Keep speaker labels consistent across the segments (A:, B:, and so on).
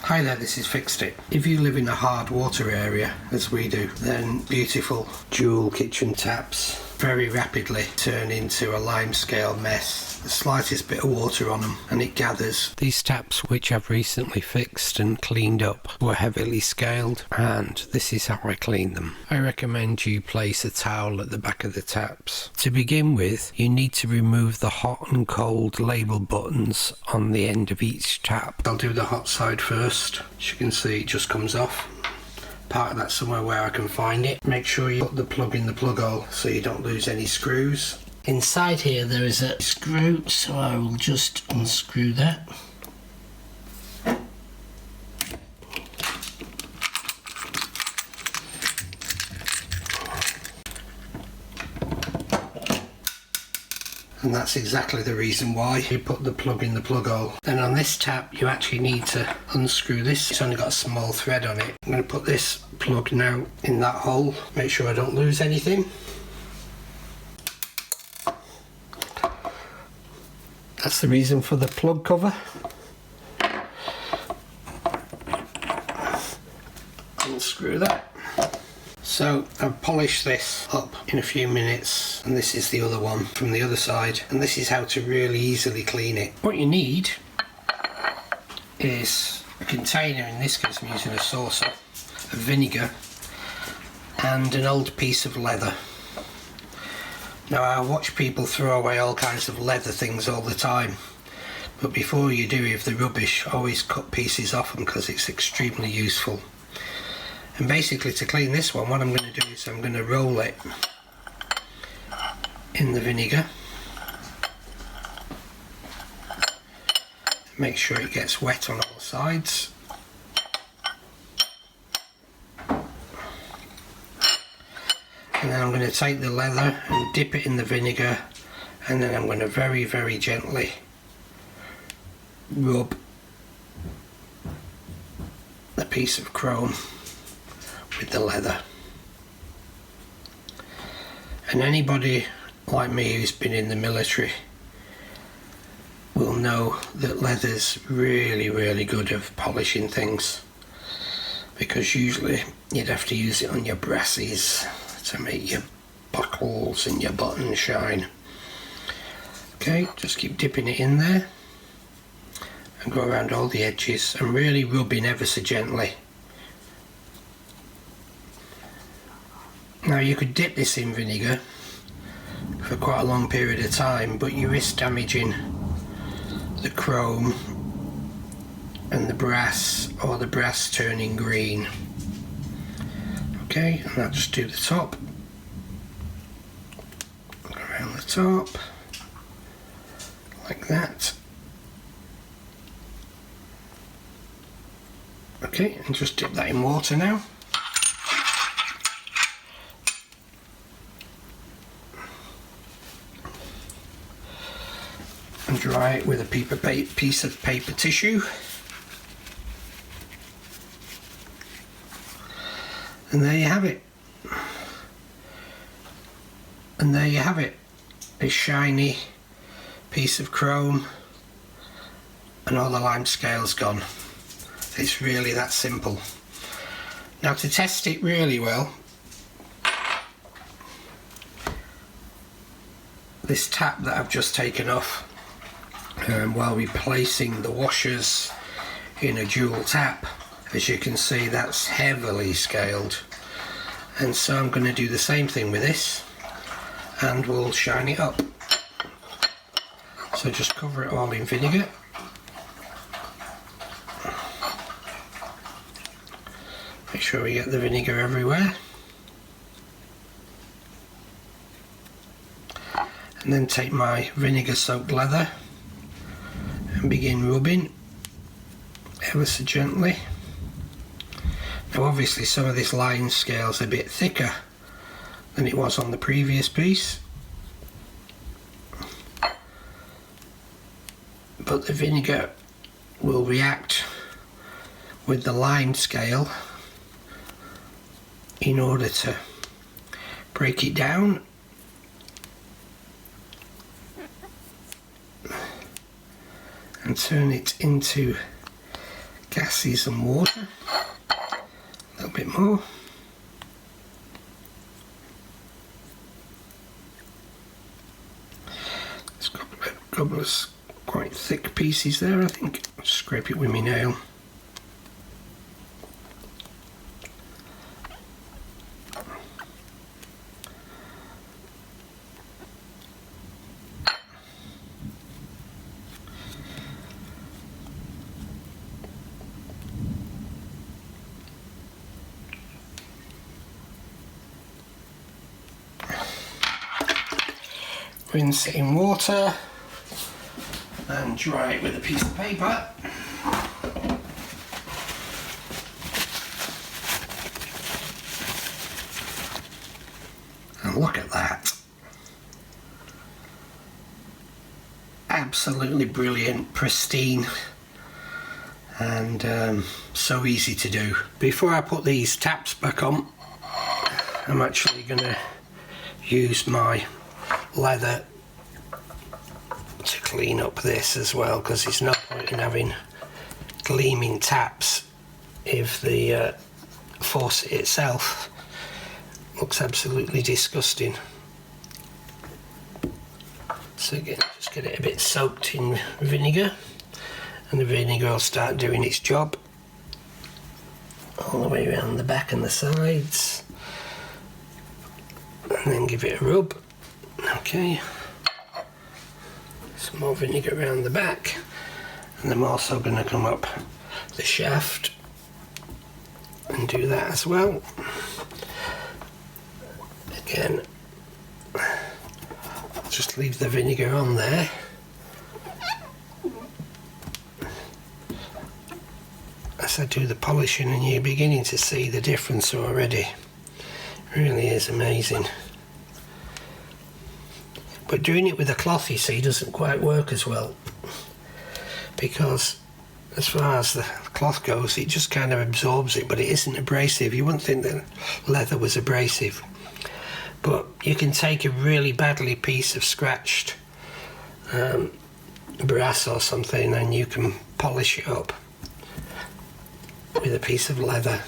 A: Hi there, this is Fixed It. If you live in a hard water area, as we do, then beautiful dual kitchen taps very rapidly turn into a limescale mess. The slightest bit of water on them and it gathers. These taps, which I've recently fixed and cleaned up, were heavily scaled, and this is how I clean them. I recommend you place a towel at the back of the taps. To begin with, you need to remove the hot and cold label buttons on the end of each tap. I'll do the hot side first. As you can see, it just comes off. Park that somewhere where I can find it. Make sure you put the plug in the plug hole so you don't lose any screws. Inside here there is a screw, so I will just unscrew that. And that's exactly the reason why you put the plug in the plug hole. Then on this tap you actually need to unscrew this. It's only got a small thread on it. I'm going to put this plug now in that hole. Make sure I don't lose anything. That's the reason for the plug cover. Unscrew that. So I've polished this up in a few minutes, and this is the other one from the other side, and this is how to really easily clean it. What you need is a container, in this case I'm using a saucer, of vinegar and an old piece of leather. Now I watch people throw away all kinds of leather things all the time, but before you do, if they're rubbish, always cut pieces off them because it's extremely useful. And basically, to clean this one, what I'm going to do is I'm going to roll it in the vinegar. Make sure it gets wet on all sides. And then I'm going to take the leather and dip it in the vinegar, and then I'm going to very, very gently rub the piece of chrome with the leather. And anybody like me who's been in the military will know that leather's really, really good at polishing things, because usually you'd have to use it on your brasses to make your buckles and your buttons shine. Okay, just keep dipping it in there and go around all the edges and really rubbing ever so gently. Now you could dip this in vinegar for quite a long period of time, but you risk damaging the chrome and the brass, or the brass turning green. Okay, and I'll just do the top. Go around the top, like that. Okay, and just dip that in water now. And dry it with a piece of paper tissue. And there you have it. And there you have it. A shiny piece of chrome and all the lime scale's gone. It's really that simple. Now to test it really well, this tap that I've just taken off, while replacing the washers in a dual tap, as you can see, that's heavily scaled, and so I'm going to do the same thing with this, and we'll shine it up. So just cover it all in vinegar. Make sure we get the vinegar everywhere, and then take my vinegar soaked leather and begin rubbing ever so gently. Now obviously some of this line scale's a bit thicker than it was on the previous piece, but the vinegar will react with the lime scale in order to break it down and turn it into gases and water. A little bit more. There's a couple of quite thick pieces there, I think. I'll scrape it with my nail. Rinse it in water and dry it with a piece of paper. And look at that. Absolutely brilliant, pristine, and so easy to do. Before I put these taps back on, I'm actually going to use my leather to clean up this as well, because there's no point in having gleaming taps if the faucet itself looks absolutely disgusting. So again, just get it a bit soaked in vinegar, and the vinegar will start doing its job all the way around the back and the sides, and then give it a rub. Okay, some more vinegar around the back, and I'm also going to come up the shaft and do that as well. Again, I'll just leave the vinegar on there. As I do the polishing, and you're beginning to see the difference already. It really is amazing. But doing it with a cloth, you see, doesn't quite work as well, because as far as the cloth goes, it just kind of absorbs it, but it isn't abrasive. You wouldn't think that leather was abrasive, but you can take a really badly piece of scratched brass or something, and you can polish it up with a piece of leather.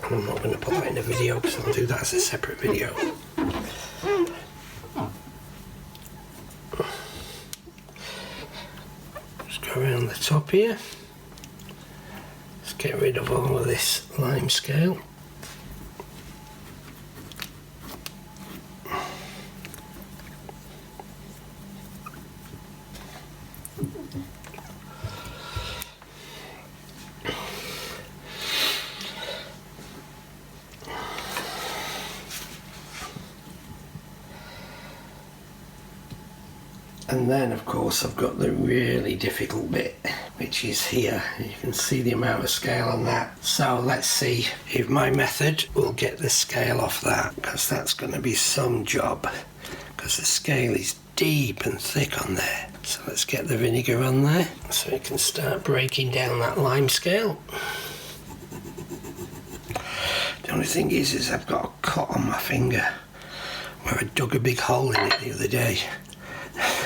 A: And I'm not going to put that in a video, because I'll do that as a separate video. Around the top here. Let's get rid of all of this lime scale. And then of course I've got the really difficult bit, which is here. You can see the amount of scale on that. So let's see if my method will get the scale off that, because that's going to be some job, because the scale is deep and thick on there. So let's get the vinegar on there so we can start breaking down that lime scale. The only thing is I've got a cut on my finger where I dug a big hole in it the other day.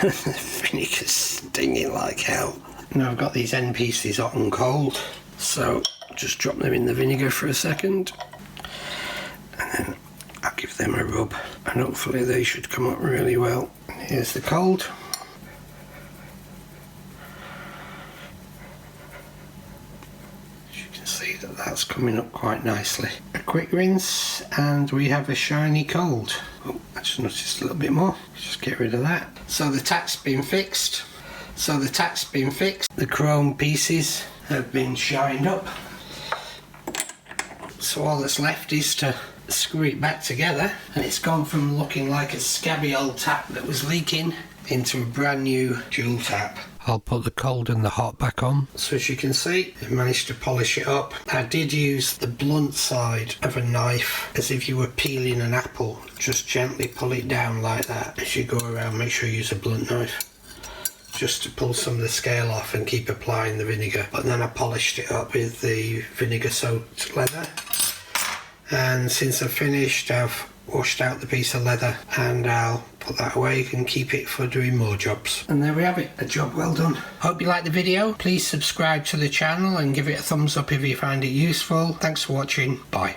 A: The vinegar's stinging like hell. Now I've got these end pieces hot and cold, so just drop them in the vinegar for a second, and then I'll give them a rub, and hopefully they should come up really well. Here's the cold. As you can see that that's coming up quite nicely. A quick rinse and we have a shiny cold. Oh, I just noticed a little bit more. Just get rid of that. So the tap's been fixed. The chrome pieces have been shined up. So all that's left is to screw it back together, and it's gone from looking like a scabby old tap that was leaking into a brand new dual tap. I'll put the cold and the hot back on. So as you can see, I've managed to polish it up. I did use the blunt side of a knife as if you were peeling an apple. Just gently pull it down like that. As you go around, make sure you use a blunt knife, just to pull some of the scale off and keep applying the vinegar. But then I polished it up with the vinegar soaked leather. And since I've finished, I've washed out the piece of leather, and I'll put that away. You can keep it for doing more jobs. And there we have it, a job well done. Hope you liked the video. Please subscribe to the channel and give it a thumbs up if you find it useful. Thanks for watching. Bye.